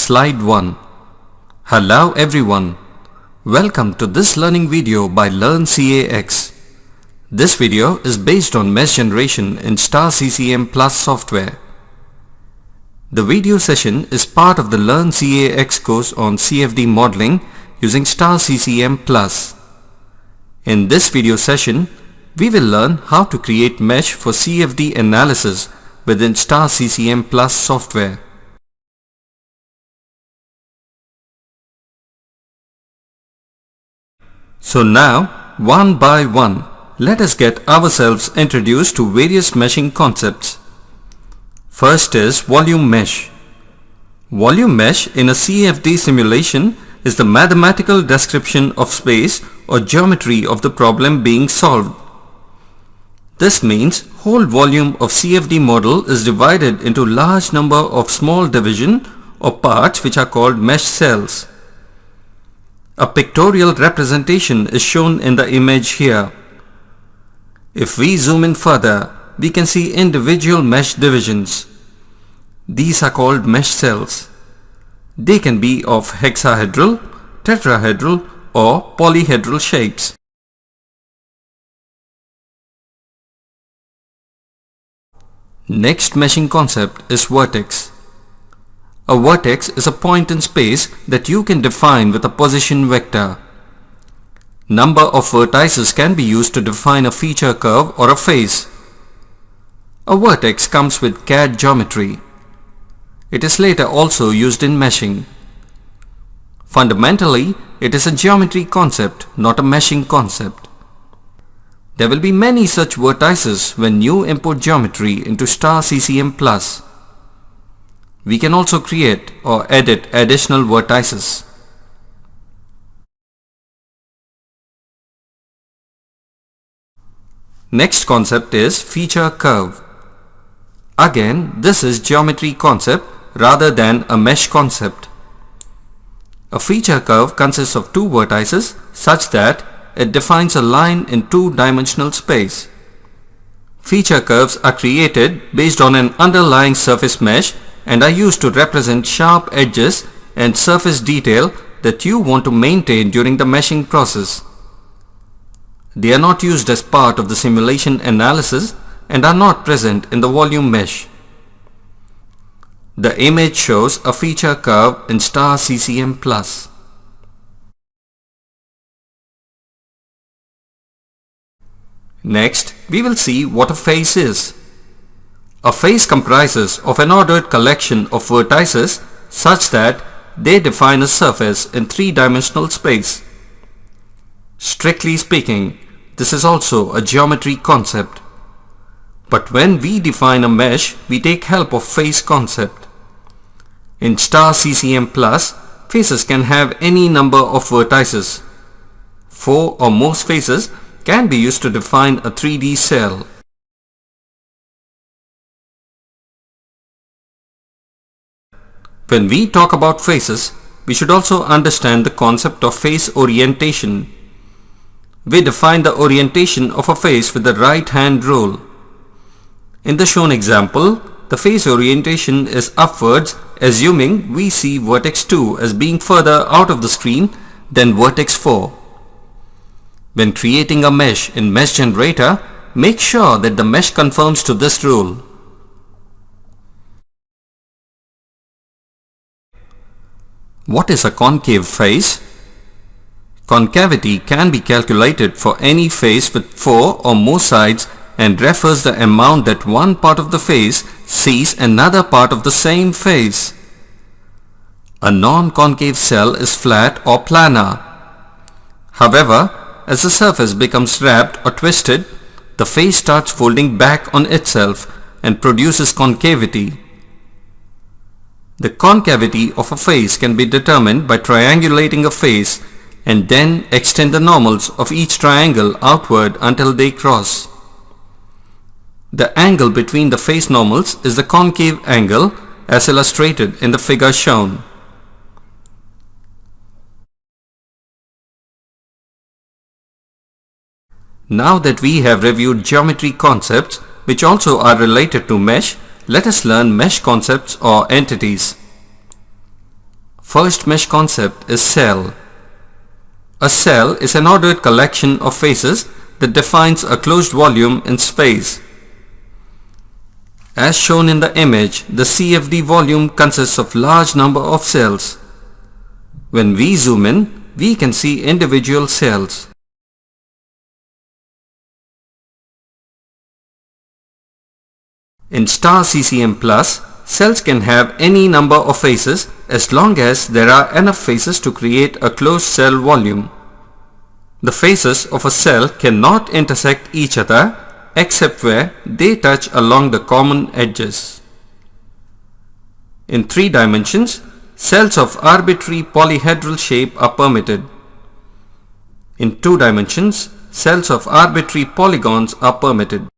Slide 1. Hello everyone. Welcome to this learning video by Learn CAX. This video is based on mesh generation in Star CCM Plus software. The video session is part of the Learn CAX course on CFD modeling using Star CCM Plus. In this video session, we will learn how to create mesh for CFD analysis within Star CCM Plus software. So now, one by one, let us get ourselves introduced to various meshing concepts. First is volume mesh. Volume mesh in a CFD simulation is the mathematical description of space or geometry of the problem being solved. This means whole volume of CFD model is divided into large number of small division or parts which are called mesh cells. A pictorial representation is shown in the image here. If we zoom in further, we can see individual mesh divisions. These are called mesh cells. They can be of hexahedral, tetrahedral or polyhedral shapes. Next meshing concept is vertex. A vertex is a point in space that you can define with a position vector. Number of vertices can be used to define a feature curve or a face. A vertex comes with CAD geometry. It is later also used in meshing. Fundamentally, it is a geometry concept, not a meshing concept. There will be many such vertices when you import geometry into Star CCM Plus. We can also create or edit additional vertices. Next concept is feature curve. Again, this is geometry concept rather than a mesh concept. A feature curve consists of two vertices such that it defines a line in two-dimensional space. Feature curves are created based on an underlying surface mesh and are used to represent sharp edges and surface detail that you want to maintain during the meshing process. They are not used as part of the simulation analysis and are not present in the volume mesh. The image shows a feature curve in Star CCM Plus. Next, we will see what a face is. A face comprises of an ordered collection of vertices such that they define a surface in three-dimensional space. Strictly speaking, this is also a geometry concept. But when we define a mesh, we take help of face concept. In Star CCM Plus, faces can have any number of vertices. 4 or more faces can be used to define a 3D cell. When we talk about faces, we should also understand the concept of face orientation. We define the orientation of a face with the right hand rule. In the shown example, the face orientation is upwards, assuming we see vertex 2 as being further out of the screen than vertex 4. When creating a mesh in Mesh Generator, make sure that the mesh conforms to this rule. What is a concave face? Concavity can be calculated for any face with 4 or more sides and refers the amount that one part of the face sees another part of the same face. A non-concave cell is flat or planar. However, as the surface becomes wrapped or twisted, the face starts folding back on itself and produces concavity. The concavity of a face can be determined by triangulating a face and then extend the normals of each triangle outward until they cross. The angle between the face normals is the concave angle as illustrated in the figure shown. Now that we have reviewed geometry concepts which also are related to mesh, let us learn mesh concepts or entities. First mesh concept is cell. A cell is an ordered collection of faces that defines a closed volume in space. As shown in the image, the CFD volume consists of large number of cells. When we zoom in, we can see individual cells. In star CCM+, cells can have any number of faces as long as there are enough faces to create a closed cell volume. The faces of a cell cannot intersect each other except where they touch along the common edges. In 3 dimensions, cells of arbitrary polyhedral shape are permitted. In 2 dimensions, cells of arbitrary polygons are permitted.